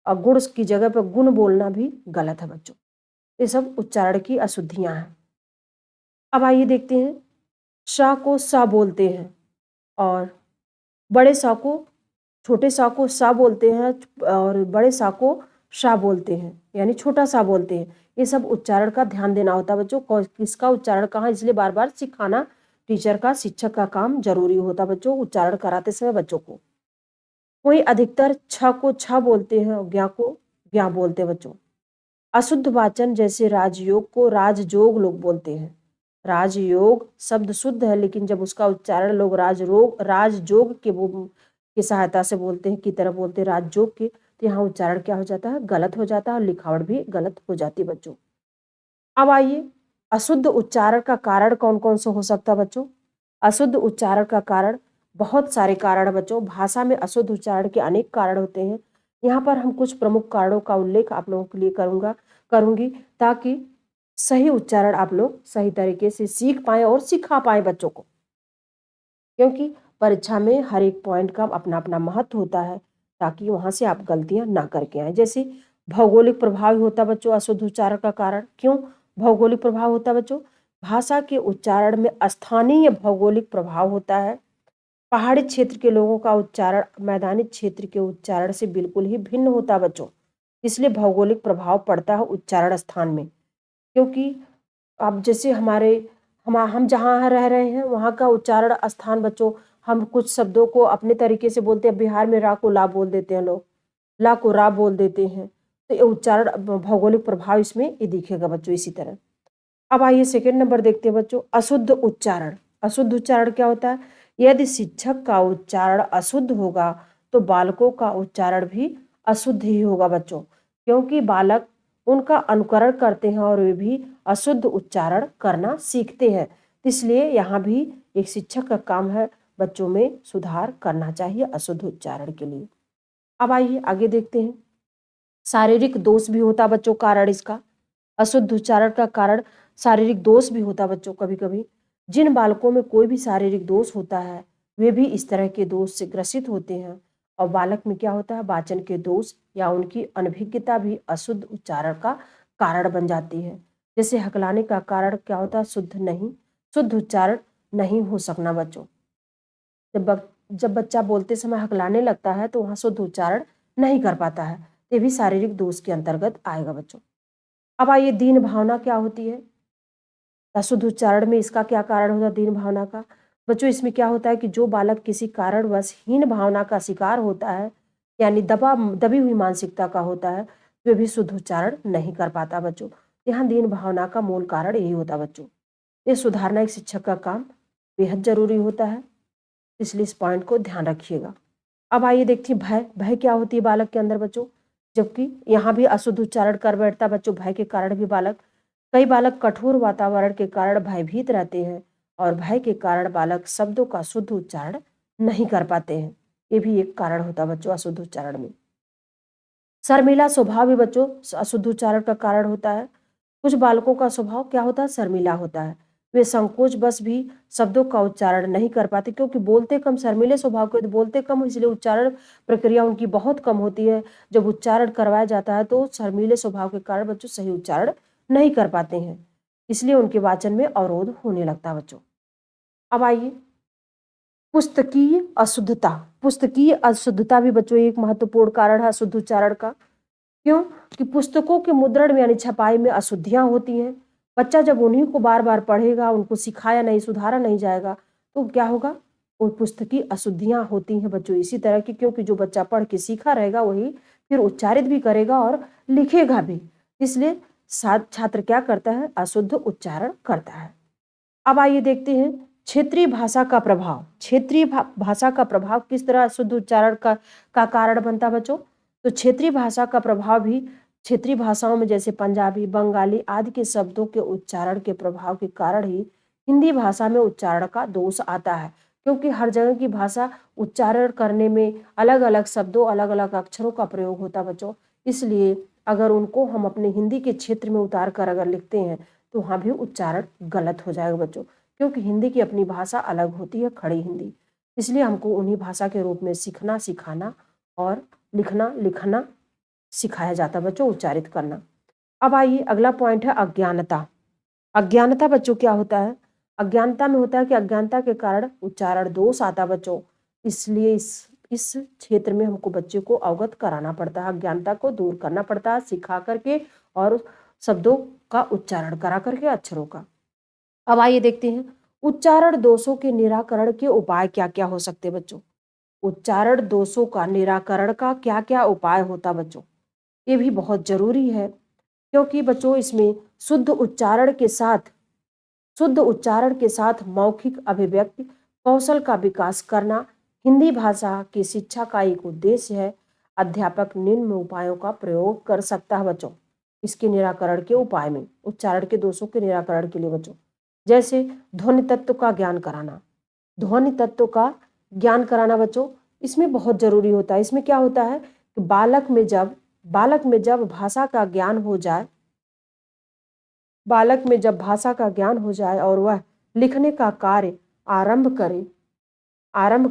और गुण की जगह पर गुण बोलना भी गलत है बच्चों। ये सब उच्चारण की अशुद्धियां हैं। अब आइए देखते हैं, श को स बोलते हैं और बड़े स को, छोटे सा को सा बोलते हैं और बड़े सा को शा बोलते हैं, यानी छोटा सा बोलते हैं। ये सब उच्चारण का ध्यान देना होता है बच्चों, किसका उच्चारण कहाँ, इसलिए बार बार सिखाना टीचर का, शिक्षक का काम जरूरी होता बच्चों, उच्चारण कराते समय बच्चों को। वही अधिकतर छ को छ बोलते हैं और ज्ञा को ज्ञा बोलते हैं बच्चों। अशुद्ध वाचन, जैसे राजयोग को राजजोग लोग बोलते हैं। राजयोग शब्द शुद्ध है, लेकिन जब उसका उच्चारण लोग राजजोग की सहायता से बोलते हैं, की तरह बोलते हैं राजजोग के, तो यहाँ उच्चारण क्या हो जाता है, गलत हो जाता है और लिखावट भी गलत हो जाती है बच्चों। अब आइए, अशुद्ध उच्चारण का कारण कौन कौन सा हो सकता है बच्चों। अशुद्ध उच्चारण का कारण बहुत सारे कारण है बच्चों, भाषा में अशुद्ध उच्चारण के अनेक कारण होते हैं। यहाँ पर हम कुछ प्रमुख कारणों का उल्लेख आप लोगों के लिए करूंगी, ताकि सही उच्चारण आप लोग सही तरीके से सीख पाए और सिखा पाए बच्चों को, क्योंकि परीक्षा में हर एक पॉइंट का अपना अपना महत्व होता है, ताकि वहां से आप गलतियां ना करके आए। जैसे भौगोलिक प्रभाव होता है बच्चों अशुद्ध उच्चारण का कारण, क्यों, भौगोलिक प्रभाव होता है बच्चों। भाषा के उच्चारण में स्थानीय भौगोलिक प्रभाव होता है। पहाड़ी क्षेत्र के लोगों का उच्चारण मैदानी क्षेत्र के उच्चारण से बिल्कुल ही भिन्न होता है बच्चों। इसलिए भौगोलिक प्रभाव पड़ता है उच्चारण स्थान में, क्योंकि अब जैसे हम जहाँ रह रहे हैं वहाँ का उच्चारण स्थान बच्चों, हम कुछ शब्दों को अपने तरीके से बोलते हैं। बिहार में रा को ला बोल देते हैं लोग, ला को रा बोल देते हैं। तो ये उच्चारण भौगोलिक प्रभाव इसमें ये दिखेगा बच्चों इसी तरह। अब आइए सेकंड नंबर देखते हैं बच्चों, अशुद्ध उच्चारण। अशुद्ध उच्चारण क्या होता है? यदि शिक्षक का उच्चारण अशुद्ध होगा तो बालकों का उच्चारण भी अशुद्ध ही होगा बच्चों, क्योंकि बालक उनका अनुकरण करते हैं और वे भी अशुद्ध उच्चारण करना सीखते हैं। इसलिए यहाँ भी एक शिक्षक का काम है बच्चों में सुधार करना चाहिए अशुद्ध उच्चारण के लिए। अब आइए आगे देखते हैं, शारीरिक दोष भी होता बच्चों कारण इसका। अशुद्ध उच्चारण का कारण शारीरिक दोष भी होता बच्चों। कभी कभी जिन बालकों में कोई भी शारीरिक दोष होता है वे भी इस तरह के दोष से ग्रसित होते हैं, और बालक में क्या होता है, वाचन के दोष या उनकी अनभिज्ञता भी अशुद्ध उच्चारण का कारण बन जाती है। जैसे हकलाने का कारण क्या होता है, शुद्ध उच्चारण नहीं हो सकना बच्चों। जब बच्चा बोलते समय हकलाने लगता है तो वहाँ शुद्ध उच्चारण नहीं कर पाता है, ये भी शारीरिक दोष के अंतर्गत आएगा बच्चों। अब आइए दीन भावना क्या होती है? अशुद्ध उच्चारण में इसका क्या कारण होता है दीन भावना का? बच्चों इसमें क्या होता है कि जो बालक किसी कारणवश हीन भावना का शिकार होता है, यानी दबी हुई मानसिकता का होता है, वे भी शुद्ध उच्चारण नहीं कर पाता बच्चों। यहाँ दीन भावना का मूल कारण यही होता बच्चों। ये सुधारना एक शिक्षक का काम बेहद जरूरी होता है, इसलिए इस पॉइंट को ध्यान रखिएगा। अब आइए देखिए भय क्या होती है बालक के अंदर बच्चों, जबकि यहाँ भी अशुद्ध उच्चारण कर बैठता बच्चों। भय के कारण भी कई बालक कठोर वातावरण के कारण भयभीत रहते हैं, और भय के कारण बालक शब्दों का शुद्ध उच्चारण नहीं कर पाते हैं। ये भी एक कारण होता है बच्चों अशुद्ध उच्चारण में। शर्मीला स्वभाव भी बच्चों अशुद्ध उच्चारण का कारण होता है। कुछ बालकों का स्वभाव क्या होता है, शर्मीला होता है। वे संकोच बस भी शब्दों का उच्चारण नहीं कर पाते, क्योंकि बोलते कम, शर्मीले स्वभाव के बोलते कम, इसलिए उच्चारण प्रक्रिया उनकी बहुत कम होती है। जब उच्चारण करवाया जाता है तो शर्मीले स्वभाव के कारण बच्चों सही उच्चारण नहीं कर पाते हैं, इसलिए उनके वाचन में अवरोध होने लगता है बच्चों। अब आइए पुस्तकीय अशुद्धता। पुस्तकीय अशुद्धता भी बच्चों एक महत्वपूर्ण कारण है अशुद्ध उच्चारण का। क्यों? कि पुस्तकों के मुद्रण में यानी छपाई में अशुद्धियां होती हैं। बच्चा जब उन्हीं को बार बार पढ़ेगा, उनको सिखाया नहीं, सुधारा नहीं जाएगा, तो क्या होगा, वो पुस्तकी अशुद्धियां होती हैं बच्चों इसी तरह की, क्योंकि जो बच्चा पढ़ के सीखा रहेगा वही फिर उच्चारित भी करेगा और लिखेगा भी। इसलिए छात्र क्या करता है, अशुद्ध उच्चारण करता है। अब आइए देखते हैं क्षेत्रीय भाषा का प्रभाव। क्षेत्रीय भाषा का प्रभाव किस तरह अशुद्ध उच्चारण का कारण बनता है बच्चों? तो क्षेत्रीय भाषा का प्रभाव भी क्षेत्रीय भाषाओं में जैसे पंजाबी, बंगाली आदि के शब्दों के उच्चारण के प्रभाव के कारण ही हिंदी भाषा में उच्चारण का दोष आता है, क्योंकि हर जगह की भाषा उच्चारण करने में अलग अलग शब्दों, अलग अलग अक्षरों का प्रयोग होता है बच्चों। इसलिए अगर उनको हम अपने हिंदी के क्षेत्र में उतार कर अगर लिखते हैं तो वहाँ भी उच्चारण गलत हो जाएगा बच्चों, क्योंकि हिंदी की अपनी भाषा अलग होती है, खड़ी हिंदी। इसलिए हमको उन्हीं भाषा के रूप में सीखना, सिखाना और लिखना सिखाया जाता है बच्चों, उच्चारित करना। अब आइए अगला पॉइंट है अज्ञानता। अज्ञानता बच्चों क्या होता है? अज्ञानता में होता है कि अज्ञानता के कारण उच्चारण दोष आता बच्चों। इसलिए इस क्षेत्र में हमको बच्चे को अवगत कराना पड़ता है, अज्ञानता को दूर करना पड़ता है सिखा करके और शब्दों का उच्चारण करा करके, अक्षरों का। अब आइए देखते हैं उच्चारण दोषों के निराकरण के उपाय क्या क्या हो सकते हैं बच्चों। उच्चारण दोषों का निराकरण का क्या क्या उपाय होता बच्चों, ये भी बहुत जरूरी है, क्योंकि बच्चों इसमें शुद्ध उच्चारण के साथ मौखिक अभिव्यक्ति कौशल का विकास करना हिंदी भाषा की शिक्षा का एक उद्देश्य है। अध्यापक निम्न उपायों का प्रयोग कर सकता है बच्चों इसके निराकरण के उपाय में, उच्चारण के दोषों के निराकरण के लिए बच्चों। जैसे ध्वनि तत्व का ज्ञान कराना। ध्वनि तत्व का ज्ञान कराना बच्चों इसमें बहुत जरूरी होता है। इसमें क्या होता है कि बालक में जब भाषा का ज्ञान हो जाए, बालक में जब भाषा का ज्ञान हो जाए और वह लिखने का कार्य आरंभ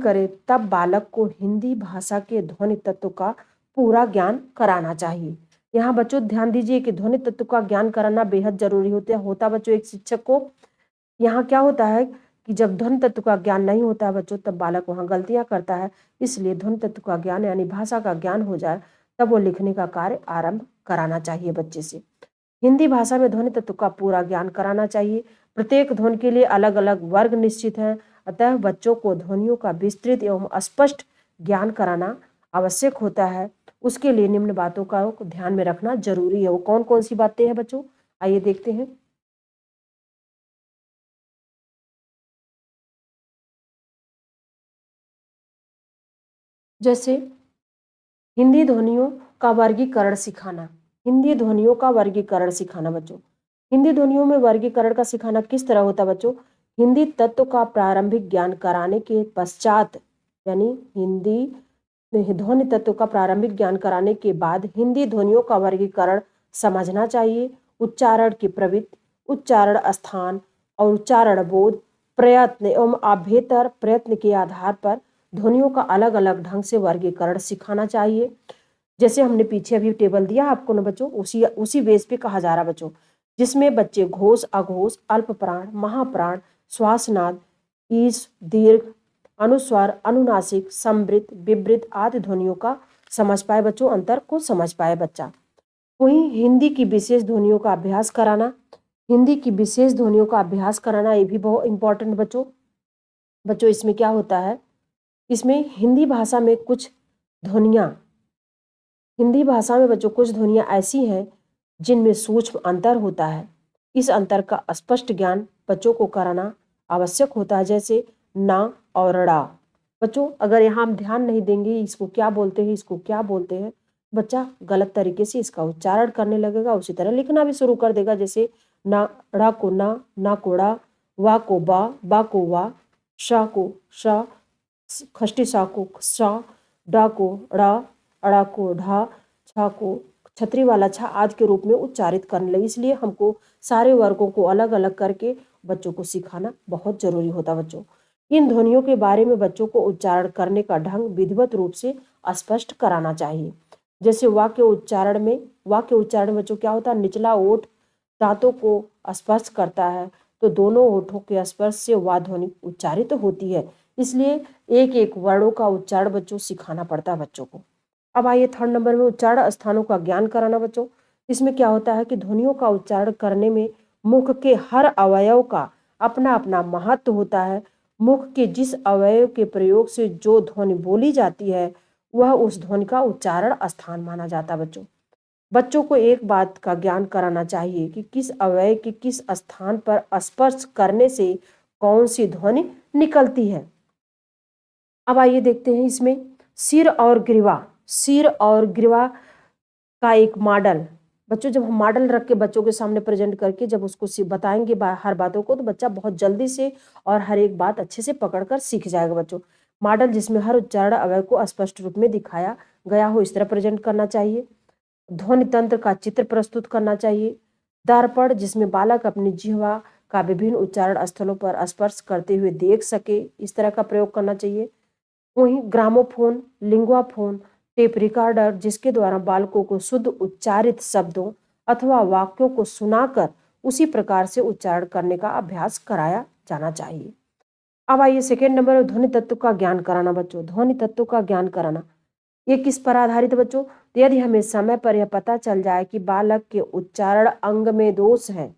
करे तब बालक को हिंदी भाषा के ध्वनि तत्व का पूरा ज्ञान कराना चाहिए। यहाँ बच्चों ध्यान दीजिए कि ध्वनि तत्व का ज्ञान कराना बेहद जरूरी होता बच्चों एक शिक्षक को। यहाँ क्या होता है कि जब ध्वनि तत्व का ज्ञान नहीं होता है बच्चों, तब बालक वहाँ गलतियां करता है। इसलिए ध्वनि तत्व का ज्ञान यानी भाषा का ज्ञान हो जाए, तब वो लिखने का कार्य आरंभ कराना चाहिए बच्चे से। हिंदी भाषा में ध्वनि तत्व का पूरा ज्ञान कराना चाहिए। प्रत्येक ध्वनि के लिए अलग अलग वर्ग निश्चित हैं, अतः बच्चों को ध्वनियों का विस्तृत एवं स्पष्ट ज्ञान कराना आवश्यक होता है। उसके लिए निम्न बातों का ध्यान में रखना जरूरी है। वो कौन कौन सी बातें हैं बच्चों, आइए देखते हैं। जैसे हिंदी ध्वनियों का वर्गीकरण सिखाना। हिंदी ध्वनियों का वर्गीकरण सिखाना बच्चों। हिंदी ध्वनियों में वर्गीकरण का सिखाना किस तरह होता है बच्चों? हिंदी तत्व का प्रारंभिक ज्ञान कराने के पश्चात, यानी हिंदी ध्वनि तत्व का प्रारंभिक ज्ञान कराने के बाद हिंदी ध्वनियों का वर्गीकरण समझना चाहिए। उच्चारण की प्रवृत्ति, उच्चारण स्थान और उच्चारण बोध, प्रयत्न एवं अभ्यंतर प्रयत्न के आधार पर ध्वनियों का अलग अलग ढंग से वर्गीकरण सिखाना चाहिए। जैसे हमने पीछे अभी टेबल दिया आपको ना बच्चों, उसी उसी बेस पे कहा जा रहा बच्चों, जिसमें बच्चे घोष, अघोष, अल्प प्राण, महाप्राण, श्वासनाद, ईश, दीर्घ, अनुस्वार, अनुनासिक, समृद्ध, विवृत आदि ध्वनियों का समझ पाए बच्चों, अंतर को समझ पाए बच्चा। वहीं हिंदी की विशेष ध्वनियों का अभ्यास कराना। हिंदी की विशेष ध्वनियों का अभ्यास कराना ये भी बहुत इंपॉर्टेंट बच्चों। बच्चों इसमें क्या होता है, इसमें हिंदी भाषा में कुछ ध्वनियाँ, हिंदी भाषा में बच्चों कुछ ध्वनियाँ ऐसी हैं जिनमें सूक्ष्म अंतर होता है। इस अंतर का स्पष्ट ज्ञान बच्चों को कराना आवश्यक होता है। जैसे ना और ड़ा। बच्चों अगर यहाँ हम ध्यान नहीं देंगे इसको क्या बोलते हैं, इसको क्या बोलते हैं, बच्चा गलत तरीके से इसका उच्चारण करने लगेगा, उसी तरह लिखना भी शुरू कर देगा। जैसे ना, ड़ा को ना को ड़ा, वा को बा को वा, शा को शा, खष्टी सा को सा, डा को ड़ा, अड़ा को ढा, छा को छतरी वाला छा आदि के रूप में उच्चारित करने लगे। इसलिए हमको सारे वर्गों को अलग अलग करके बच्चों को सिखाना बहुत जरूरी होता बच्चों। इन ध्वनियों के बारे में बच्चों को उच्चारण करने का ढंग विधिवत रूप से स्पष्ट कराना चाहिए। जैसे वाक्य उच्चारण में बच्चों क्या होता है, निचला ओठ दांतों को स्पर्श करता है, तो दोनों ओठों के स्पर्श से वा ध्वनि उच्चारित होती है। इसलिए एक एक वर्णों का उच्चारण बच्चों सिखाना पड़ता है बच्चों को। अब आइए थर्ड नंबर में उच्चारण स्थानों का ज्ञान कराना बच्चों। इसमें क्या होता है कि ध्वनियों का उच्चारण करने में मुख के हर अवयव का अपना अपना महत्व होता है। मुख के जिस अवयव के प्रयोग से जो ध्वनि बोली जाती है वह उस ध्वनि का उच्चारण स्थान माना जाता है बच्चों। बच्चों को एक बात का ज्ञान कराना चाहिए कि किस अवयव के किस स्थान पर स्पर्श करने से कौन सी ध्वनि निकलती है। अब आइए देखते हैं इसमें सिर और ग्रीवा का एक मॉडल। बच्चों जब हम मॉडल रख के बच्चों के सामने प्रेजेंट करके जब उसको बताएंगे हर बातों को, तो बच्चा बहुत जल्दी से और हर एक बात अच्छे से पकड़कर सीख जाएगा बच्चों। मॉडल जिसमें हर उच्चारण अवयव को स्पष्ट रूप में दिखाया गया हो, इस तरह प्रेजेंट करना चाहिए। ध्वनि तंत्र का चित्र प्रस्तुत करना चाहिए। दर्पण जिसमें बालक अपनी जिह्वा का विभिन्न उच्चारण स्थलों पर स्पर्श करते हुए देख सके, इस तरह का प्रयोग करना चाहिए। वहीं ग्रामोफोन, लिंग्वाफोन, टेप रिकॉर्डर जिसके द्वारा बालकों को शुद्ध उच्चारित शब्दों अथवा वाक्यों को सुनाकर उसी प्रकार से उच्चारण करने का अभ्यास कराया जाना चाहिए। अब आइए सेकेंड नंबर, ध्वनि तत्व का ज्ञान कराना बच्चों। ध्वनि तत्व का ज्ञान कराना ये किस पर आधारित बच्चों? तो यदि हमें समय पर यह पता चल जाए कि बालक के उच्चारण अंग में दोष है,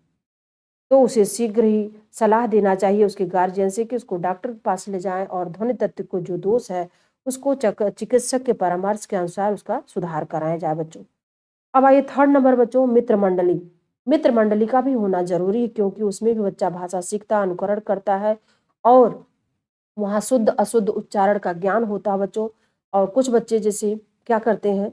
तो उसे शीघ्र ही सलाह देना चाहिए उसके गार्जियन से कि उसको डॉक्टर के पास ले जाएं और ध्वनि तत्व को जो दोष है उसको चिकित्सक के परामर्श के अनुसार उसका सुधार कराया जाए बच्चों। अब आइए थर्ड नंबर बच्चों, मित्र मंडली। मित्र मंडली का भी होना जरूरी है, क्योंकि उसमें भी बच्चा भाषा सीखता, अनुकरण करता है और वहाँ शुद्ध अशुद्ध उच्चारण का ज्ञान होता है बच्चों। और कुछ बच्चे जैसे क्या करते हैं,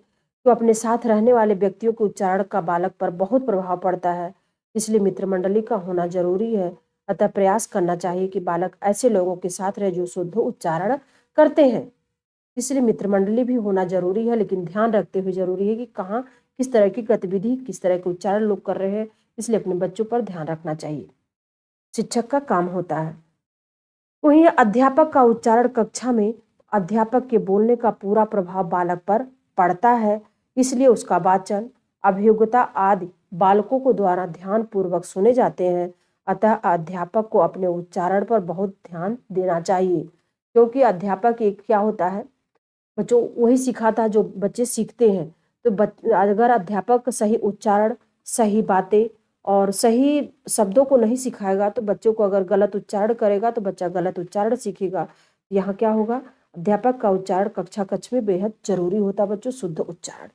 तो अपने साथ रहने वाले व्यक्तियों के उच्चारण का बालक पर बहुत प्रभाव पड़ता है, इसलिए मित्र मंडली का होना जरूरी है। अतः प्रयास करना चाहिए कि बालक ऐसे लोगों के साथ रहे जो शुद्ध उच्चारण करते हैं, इसलिए मित्र मंडली भी होना जरूरी है। लेकिन ध्यान रखते हुए जरूरी है कि कहाँ किस तरह की गतिविधि, किस तरह के उच्चारण लोग कर रहे हैं, इसलिए अपने बच्चों पर ध्यान रखना चाहिए, शिक्षक का काम होता है। वहीं अध्यापक का उच्चारण कक्षा में अध्यापक के बोलने का पूरा प्रभाव बालक पर पड़ता है, इसलिए उसका वाचन अभियोग्यता आदि बालकों को द्वारा ध्यान पूर्वक सुने जाते हैं। अतः अध्यापक को अपने उच्चारण पर बहुत ध्यान देना चाहिए, क्योंकि अध्यापक एक क्या होता है, बच्चों वही सिखाता है जो बच्चे सीखते हैं। तो अगर अध्यापक सही उच्चारण, सही बातें और सही शब्दों को नहीं सिखाएगा तो बच्चों को अगर गलत उच्चारण करेगा तो बच्चा गलत उच्चारण सीखेगा। यहाँ क्या होगा, अध्यापक का उच्चारण कक्षा कक्ष में बेहद जरूरी होता बच्चों, शुद्ध उच्चारण।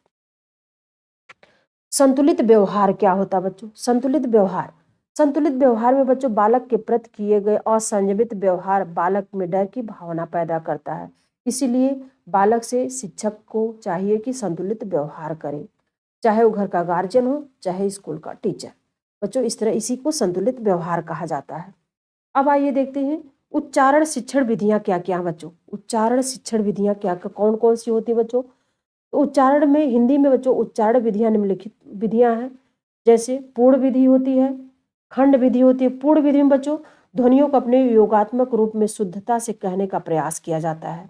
संतुलित व्यवहार क्या होता बच्चों? संतुलित व्यवहार में बच्चों बालक के प्रति किए गए असंयमित व्यवहार बालक में डर की भावना पैदा करता है। इसीलिए बालक से शिक्षक को चाहिए कि संतुलित व्यवहार करे, चाहे वो घर का गार्जियन हो चाहे स्कूल का टीचर। बच्चों इस तरह इसी को संतुलित व्यवहार कहा जाता है। अब आइए देखते हैं उच्चारण शिक्षण विधियां क्या क्या बच्चों। उच्चारण शिक्षण विधियां क्या कौन कौन सी होती है बच्चों? तो उच्चारण में हिंदी में बच्चों उच्चारण विधियां निम्नलिखित विधियां हैं, जैसे पूर्ण विधि होती है, खंड विधि होती है। पूर्ण विधि में बच्चों ध्वनियों को अपने योगात्मक रूप में शुद्धता से कहने का प्रयास किया जाता है।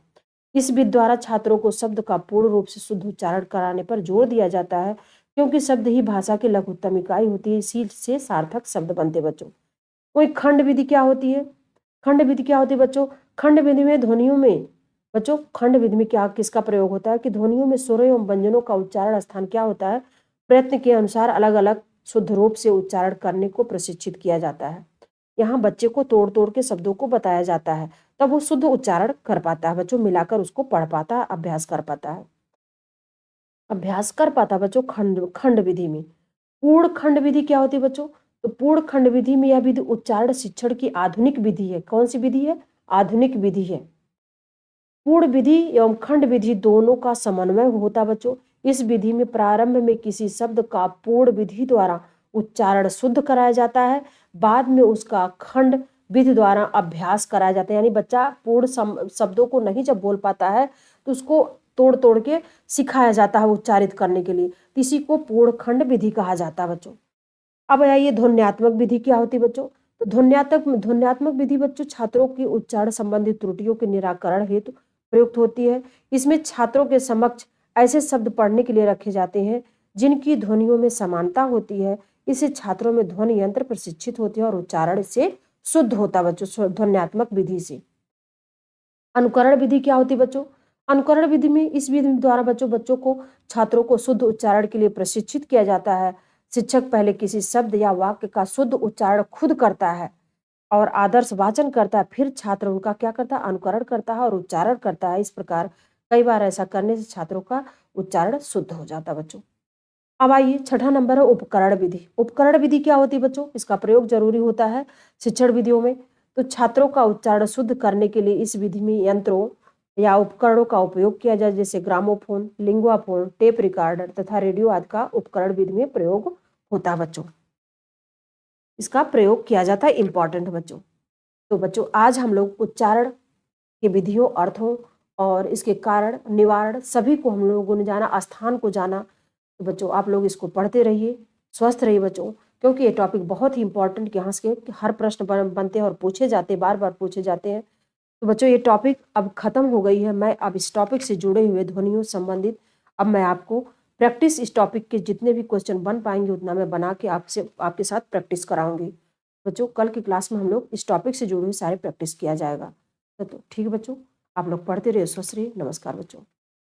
इस विधि द्वारा छात्रों को शब्द का पूर्ण रूप से शुद्ध उच्चारण कराने पर जोर दिया जाता है, क्योंकि शब्द ही भाषा की लघुत्तम इकाई होती है, इसी से सार्थक शब्द बनते बच्चों। वही खंड विधि क्या होती है? खंड विधि क्या होती है बच्चों? खंड विधि में ध्वनियों में बच्चों खंड विधि में क्या किसका प्रयोग होता है कि ध्वनियों में स्वरों एवं व्यंजनों का उच्चारण स्थान क्या होता है, प्रयत्न के अनुसार अलग अलग शुद्ध रूप से उच्चारण करने को प्रशिक्षित किया जाता है। यहाँ बच्चे को तोड़ तोड़ के शब्दों को बताया जाता है, तब वो शुद्ध उच्चारण कर पाता है बच्चों, मिलाकर उसको पढ़ पाता है, अभ्यास कर पाता है। बच्चों खंड विधि में। पूर्ण खंड विधि क्या होती है बच्चों? तो पूर्ण खंड विधि में यह विधि उच्चारण शिक्षण की आधुनिक विधि है। कौन सी विधि है? आधुनिक विधि है। पूर्ण विधि एवं खंड विधि दोनों का समन्वय होता बच्चों। इस विधि में प्रारंभ में किसी शब्द का पूर्ण विधि द्वारा उच्चारण शुद्ध कराया जाता है, बाद में उसका खंड विधि द्वारा अभ्यास कराया जाता है। यानी बच्चा पूर्ण शब्दों को नहीं जब बोल पाता है तो उसको तोड़ तोड़ के सिखाया जाता है उच्चारित करने के लिए, इसी को पूर्ण खंड विधि कहा जाता है बच्चों। अब आइए ध्वन्यात्मक विधि क्या होती है बच्चों? तो ध्वन्यात्मक विधि बच्चों छात्रों की उच्चारण संबंधी त्रुटियों के निराकरण हेतु प्रयुक्त होती है। इसमें छात्रों के समक्ष ऐसे शब्द पढ़ने के लिए रखे जाते हैं जिनकी ध्वनियों में समानता होती है। इससे छात्रों में ध्वनि यंत्र प्रशिक्षित होते हैं और उच्चारण से शुद्ध होता बच्चों ध्वन्यात्मक विधि से। अनुकरण विधि क्या होती है बच्चों? अनुकरण विधि में इस विधि द्वारा बच्चों को छात्रों को शुद्ध उच्चारण के लिए प्रशिक्षित किया जाता है। शिक्षक पहले किसी शब्द या वाक्य का शुद्ध उच्चारण खुद करता है और आदर्श वाचन करता है, फिर छात्र उनका क्या करता है, अनुकरण करता है और उच्चारण करता है। इस प्रकार कई बार ऐसा करने से छात्रों का उच्चारण शुद्ध हो जाता है बच्चों। अब आइए छठा नंबर है उपकरण विधि। उपकरण विधि क्या होती है बच्चों? इसका प्रयोग जरूरी होता है शिक्षण विधियों में। तो छात्रों का उच्चारण शुद्ध करने के लिए इस विधि में यंत्रों या उपकरणों का उपयोग किया जाए, जैसे ग्रामोफोन, लिंगुआफोन, टेप रिकॉर्डर तथा रेडियो आदि का उपकरण विधि में प्रयोग होता है बच्चों। इसका प्रयोग किया जाता है, इंपॉर्टेंट बच्चों। तो बच्चों आज हम लोग उच्चारण के विधियों, अर्थों और इसके कारण, निवारण सभी को हम लोगों ने जाना, स्थान को जाना। तो बच्चों आप लोग इसको पढ़ते रहिए, स्वस्थ रहिए बच्चों, क्योंकि ये टॉपिक बहुत ही इंपॉर्टेंट यहाँ से हर प्रश्न बनते हैं और पूछे जाते हैं, बार बार पूछे जाते हैं। तो बच्चों ये टॉपिक अब खत्म हो गई है। मैं अब इस टॉपिक से जुड़े हुए ध्वनियों संबंधित अब मैं आपको प्रैक्टिस, इस टॉपिक के जितने भी क्वेश्चन बन पाएंगे उतना मैं बना के आपके साथ प्रैक्टिस कराऊंगी बच्चों। कल की क्लास में हम लोग इस टॉपिक से जुड़े हुए सारे प्रैक्टिस किया जाएगा। तो ठीक है बच्चों, आप लोग पढ़ते रहिए, स्वस्थ रहिए। नमस्कार बच्चों।